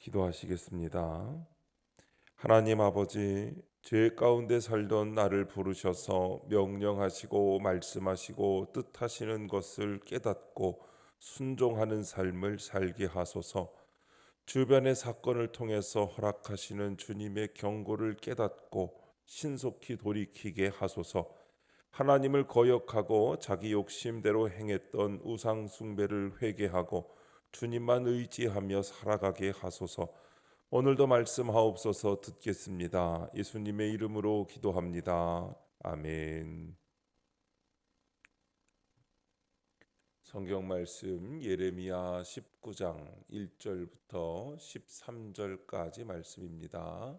기도하시겠습니다. 하나님 아버지, 죄 가운데 살던 나를 부르셔서 명령하시고 말씀하시고 뜻하시는 것을 깨닫고 순종하는 삶을 살게 하소서. 주변의 사건을 통해서 허락하시는 주님의 경고를 깨닫고 신속히 돌이키게 하소서. 하나님을 거역하고 자기 욕심대로 행했던 우상 숭배를 회개하고 주님만 의지하며 살아가게 하소서. 오늘도 말씀하옵소서. 듣겠습니다. 예수님의 이름으로 기도합니다. 아멘. 성경 말씀 예레미야 19장 1절부터 13절까지 말씀입니다.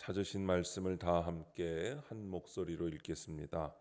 찾으신 말씀을 다 함께 한 목소리로 읽겠습니다.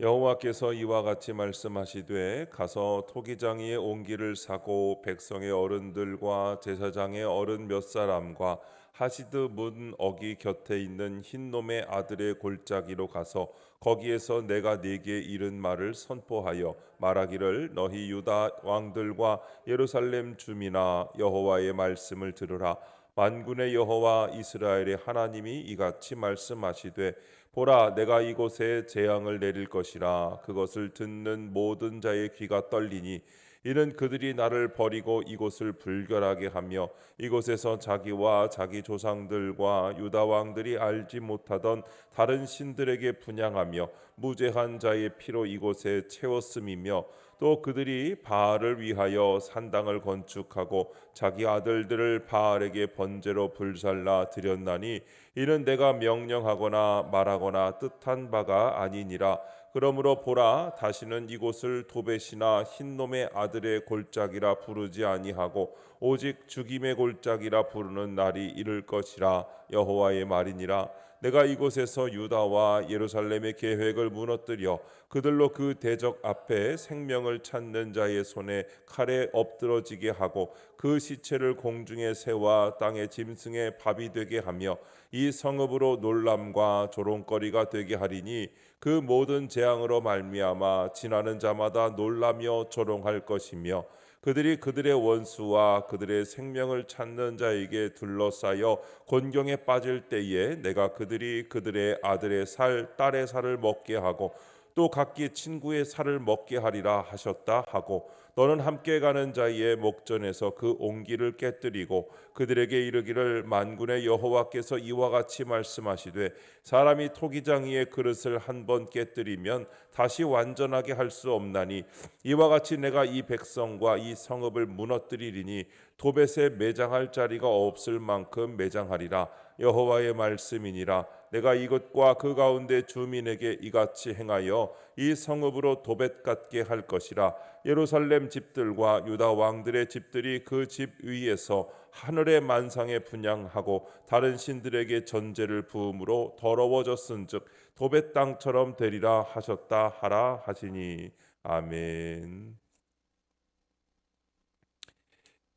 여호와께서 이와 같이 말씀하시되 가서 토기장이의 옹기를 사고 백성의 어른들과 제사장의 어른 몇 사람과 하시드 문 어기 곁에 있는 흰놈의 아들의 골짜기로 가서 거기에서 내가 네게 이른 말을 선포하여 말하기를 너희 유다 왕들과 예루살렘 주민아 여호와의 말씀을 들으라. 만군의 여호와 이스라엘의 하나님이 이같이 말씀하시되 보라, 내가 이곳에 재앙을 내릴 것이라. 그것을 듣는 모든 자의 귀가 떨리니 이는 그들이 나를 버리고 이곳을 불결하게 하며 이곳에서 자기와 자기 조상들과 유다 왕들이 알지 못하던 다른 신들에게 분향하며 무죄한 자의 피로 이곳에 채웠음이며 또 그들이 바알을 위하여 산당을 건축하고 자기 아들들을 바알에게 번제로 불살라 드렸나니 이는 내가 명령하거나 말하거나 뜻한 바가 아니니라. 그러므로 보라, 다시는 이곳을 도벳이나 흰놈의 아들의 골짜기라 부르지 아니하고 오직 죽임의 골짜기라 부르는 날이 이를 것이라. 여호와의 말이니라. 내가 이곳에서 유다와 예루살렘의 계획을 무너뜨려 그들로 그 대적 앞에 생명을 찾는 자의 손에 칼에 엎드러지게 하고 그 시체를 공중의 새와 땅의 짐승의 밥이 되게 하며 이 성읍으로 놀람과 조롱거리가 되게 하리니 그 모든 재앙으로 말미암아 지나는 자마다 놀라며 조롱할 것이며 그들이 그들의 원수와 그들의 생명을 찾는 자에게 둘러싸여 곤경에 빠질 때에 내가 그들이 그들의 아들의 살, 딸의 살을 먹게 하고 또 각기 친구의 살을 먹게 하리라 하셨다 하고 너는 함께 가는 자의 목전에서 그 옹기를 깨뜨리고 그들에게 이르기를 만군의 여호와께서 이와 같이 말씀하시되 사람이 토기장 위의 그릇을 한 번 깨뜨리면 다시 완전하게 할 수 없나니 이와 같이 내가 이 백성과 이 성읍을 무너뜨리리니 도벳에 매장할 자리가 없을 만큼 매장하리라. 여호와의 말씀이니라. 내가 이것과 그 가운데 주민에게 이같이 행하여 이 성읍으로 도벳 같게 할 것이라. 예루살렘 집들과 유다 왕들의 집들이 그 집 위에서 하늘의 만상에 분향하고 다른 신들에게 전제를 부음으로 더러워졌은즉 도벳 땅처럼 되리라 하셨다 하라 하시니. 아멘.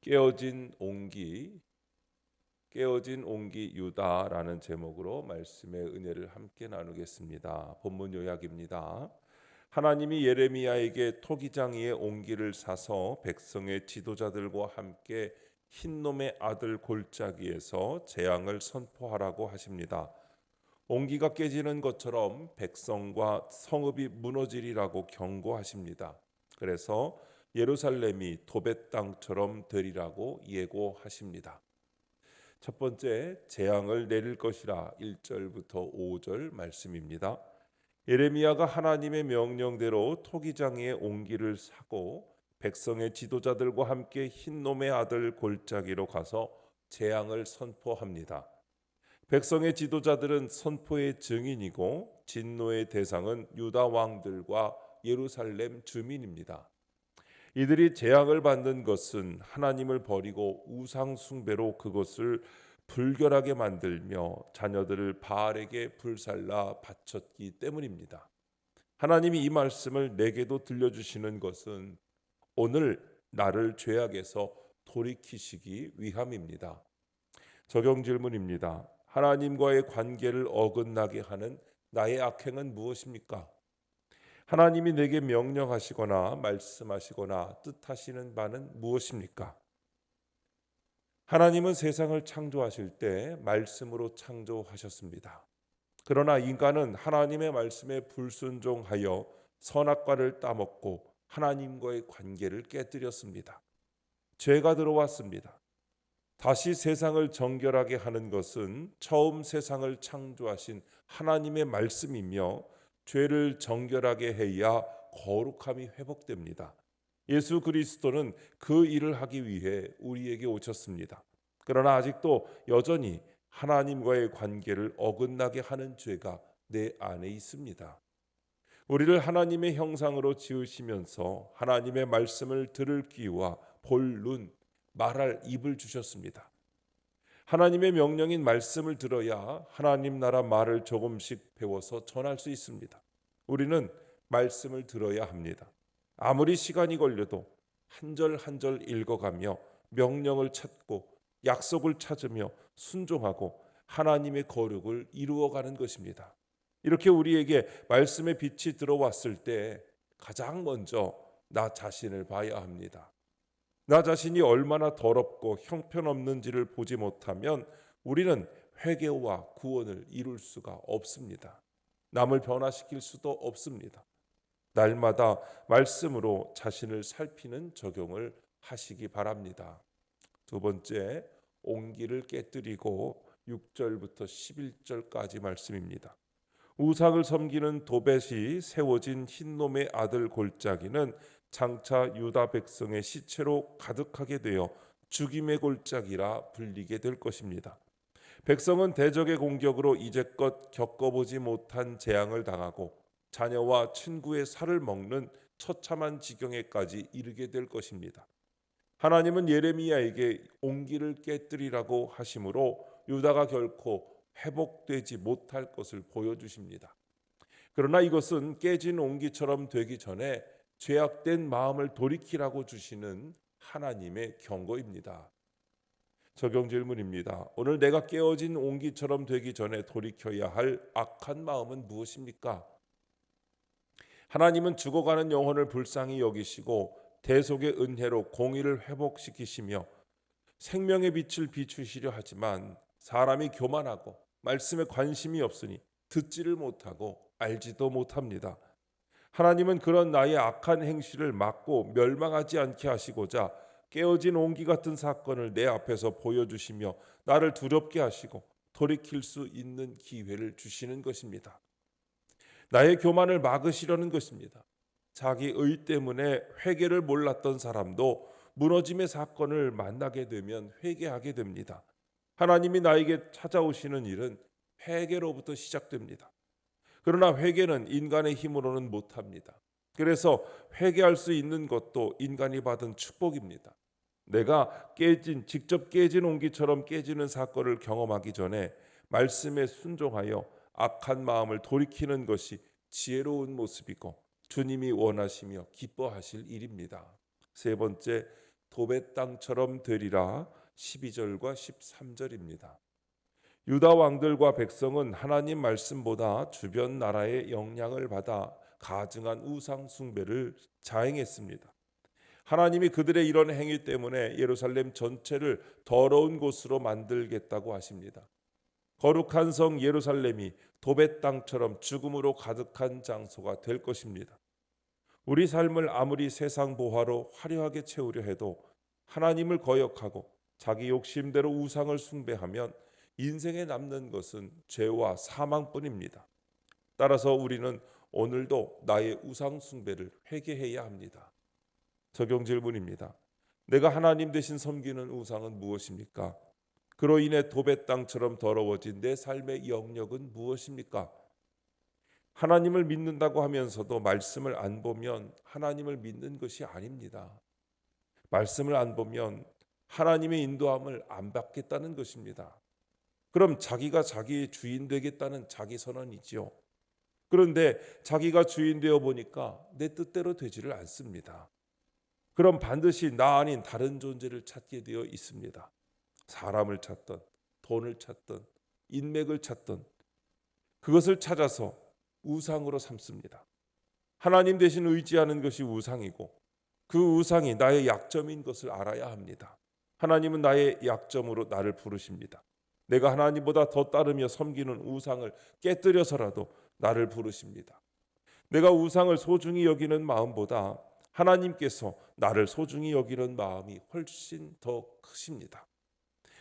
깨어진 옹기, 깨어진 옹기 유다라는 제목으로 말씀의 은혜를 함께 나누겠습니다. 본문 요약입니다. 하나님이 예레미야에게 토기장 위의 옹기를 사서 백성의 지도자들과 함께 흰놈의 아들 골짜기에서 재앙을 선포하라고 하십니다. 옹기가 깨지는 것처럼 백성과 성읍이 무너지리라고 경고하십니다. 그래서 예루살렘이 도벳 땅처럼 되리라고 예고하십니다. 첫 번째, 재앙을 내릴 것이라 1절부터 5절 말씀입니다. 예레미야가 하나님의 명령대로 토기장의 옹기를 사고 백성의 지도자들과 함께 흰놈의 아들 골짜기로 가서 재앙을 선포합니다. 백성의 지도자들은 선포의 증인이고 진노의 대상은 유다 왕들과 예루살렘 주민입니다. 이들이 재앙을 받는 것은 하나님을 버리고 우상 숭배로 그것을 불결하게 만들며 자녀들을 바알에게 불살라 바쳤기 때문입니다. 하나님이 이 말씀을 내게도 들려주시는 것은 오늘 나를 죄악에서 돌이키시기 위함입니다. 적용 질문입니다. 하나님과의 관계를 어긋나게 하는 나의 악행은 무엇입니까? 하나님이 내게 명령하시거나 말씀하시거나 뜻하시는 바는 무엇입니까? 하나님은 세상을 창조하실 때 말씀으로 창조하셨습니다. 그러나 인간은 하나님의 말씀에 불순종하여 선악과를 따먹고 하나님과의 관계를 깨뜨렸습니다. 죄가 들어왔습니다. 다시 세상을 정결하게 하는 것은 처음 세상을 창조하신 하나님의 말씀이며 죄를 정결하게 해야 거룩함이 회복됩니다. 예수 그리스도는 그 일을 하기 위해 우리에게 오셨습니다. 그러나 아직도 여전히 하나님과의 관계를 어긋나게 하는 죄가 내 안에 있습니다. 우리를 하나님의 형상으로 지으시면서 하나님의 말씀을 들을 귀와 볼 눈, 말할 입을 주셨습니다. 하나님의 명령인 말씀을 들어야 하나님 나라 말을 조금씩 배워서 전할 수 있습니다. 우리는 말씀을 들어야 합니다. 아무리 시간이 걸려도 한 절 한 절 읽어가며 명령을 찾고 약속을 찾으며 순종하고 하나님의 거룩을 이루어가는 것입니다. 이렇게 우리에게 말씀의 빛이 들어왔을 때 가장 먼저 나 자신을 봐야 합니다. 나 자신이 얼마나 더럽고 형편없는지를 보지 못하면 우리는 회개와 구원을 이룰 수가 없습니다. 남을 변화시킬 수도 없습니다. 날마다 말씀으로 자신을 살피는 적용을 하시기 바랍니다. 두 번째, 온기를 깨뜨리고 6절부터 11절까지 말씀입니다. 우상을 섬기는 도벳이 세워진 흰놈의 아들 골짜기는 장차 유다 백성의 시체로 가득하게 되어 죽임의 골짜기라 불리게 될 것입니다. 백성은 대적의 공격으로 이제껏 겪어보지 못한 재앙을 당하고 자녀와 친구의 살을 먹는 처참한 지경에까지 이르게 될 것입니다. 하나님은 예레미야에게 온기를 깨뜨리라고 하심으로 유다가 결코 회복되지 못할 것을 보여주십니다. 그러나 이것은 깨진 온기처럼 되기 전에 죄악된 마음을 돌이키라고 주시는 하나님의 경고입니다. 적용 질문입니다. 오늘 내가 깨어진 온기처럼 되기 전에 돌이켜야 할 악한 마음은 무엇입니까? 하나님은 죽어가는 영혼을 불쌍히 여기시고 대속의 은혜로 공의를 회복시키시며 생명의 빛을 비추시려 하지만 사람이 교만하고 말씀에 관심이 없으니 듣지를 못하고 알지도 못합니다. 하나님은 그런 나의 악한 행실을 막고 멸망하지 않게 하시고자 깨어진 온기 같은 사건을 내 앞에서 보여주시며 나를 두렵게 하시고 돌이킬 수 있는 기회를 주시는 것입니다. 나의 교만을 막으시려는 것입니다. 자기 의 때문에 회개를 몰랐던 사람도 무너짐의 사건을 만나게 되면 회개하게 됩니다. 하나님이 나에게 찾아오시는 일은 회개로부터 시작됩니다. 그러나 회개는 인간의 힘으로는 못합니다. 그래서 회개할 수 있는 것도 인간이 받은 축복입니다. 내가 직접 깨진 온기처럼 깨지는 사건을 경험하기 전에 말씀에 순종하여 악한 마음을 돌이키는 것이 지혜로운 모습이고 주님이 원하시며 기뻐하실 일입니다. 세 번째, 도벳 땅처럼 되리라 12절과 13절입니다. 유다 왕들과 백성은 하나님 말씀보다 주변 나라의 영향을 받아 가증한 우상 숭배를 자행했습니다. 하나님이 그들의 이런 행위 때문에 예루살렘 전체를 더러운 곳으로 만들겠다고 하십니다. 거룩한 성 예루살렘이 도벳 땅처럼 죽음으로 가득한 장소가 될 것입니다. 우리 삶을 아무리 세상 보화로 화려하게 채우려 해도 하나님을 거역하고 자기 욕심대로 우상을 숭배하면 인생에 남는 것은 죄와 사망뿐입니다. 따라서 우리는 오늘도 나의 우상 숭배를 회개해야 합니다. 적용 질문입니다. 내가 하나님 대신 섬기는 우상은 무엇입니까? 그로 인해 도벳 땅처럼 더러워진 내 삶의 영역은 무엇입니까? 하나님을 믿는다고 하면서도 말씀을 안 보면 하나님을 믿는 것이 아닙니다. 말씀을 안 보면 하나님의 인도함을 안 받겠다는 것입니다. 그럼 자기가 자기의 주인 되겠다는 자기 선언이지요. 그런데 자기가 주인 되어 보니까 내 뜻대로 되지를 않습니다. 그럼 반드시 나 아닌 다른 존재를 찾게 되어 있습니다. 사람을 찾던, 돈을 찾던 인맥을 찾던 그것을 찾아서 우상으로 삼습니다. 하나님 대신 의지하는 것이 우상이고 그 우상이 나의 약점인 것을 알아야 합니다. 하나님은 나의 약점으로 나를 부르십니다. 내가 하나님보다 더 따르며 섬기는 우상을 깨뜨려서라도 나를 부르십니다. 내가 우상을 소중히 여기는 마음보다 하나님께서 나를 소중히 여기는 마음이 훨씬 더 크십니다.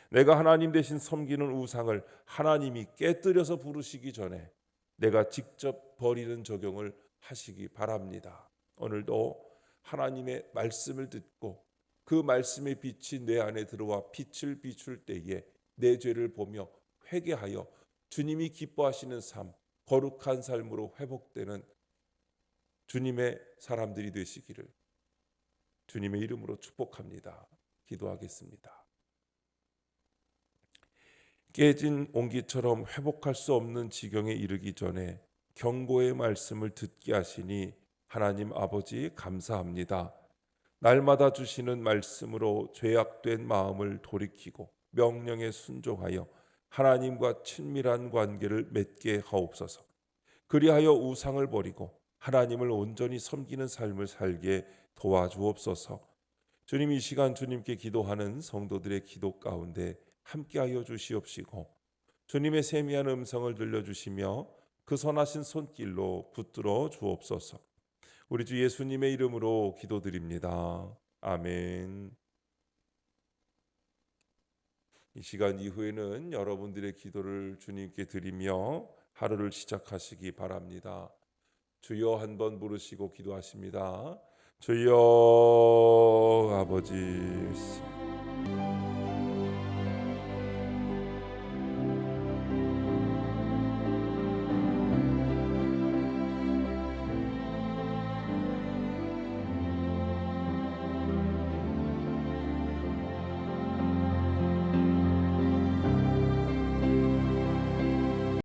내가 하나님 대신 섬기는 우상을 하나님이 깨뜨려서 부르시기 전에 내가 직접 버리는 적용을 하시기 바랍니다. 오늘도 하나님의 말씀을 듣고 그 말씀의 빛이 내 안에 들어와 빛을 비출 때에 내 죄를 보며 회개하여 주님이 기뻐하시는 삶, 거룩한 삶으로 회복되는 주님의 사람들이 되시기를 주님의 이름으로 축복합니다. 기도하겠습니다. 깨진 옹기처럼 회복할 수 없는 지경에 이르기 전에 경고의 말씀을 듣게 하시니 하나님 아버지 감사합니다. 날마다 주시는 말씀으로 죄악된 마음을 돌이키고 명령에 순종하여 하나님과 친밀한 관계를 맺게 하옵소서. 그리하여 우상을 버리고 하나님을 온전히 섬기는 삶을 살게 도와주옵소서. 주님, 이 시간 주님께 기도하는 성도들의 기도 가운데 함께하여 주시옵시고 주님의 세미한 음성을 들려주시며 그 선하신 손길로 붙들어 주옵소서. 우리 주 예수님의 이름으로 기도드립니다. 아멘. 이 시간 이후에는 여러분들의 기도를 주님께 드리며 하루를 시작하시기 바랍니다. 주여 한번 부르시고 기도하십니다. 주여 아버지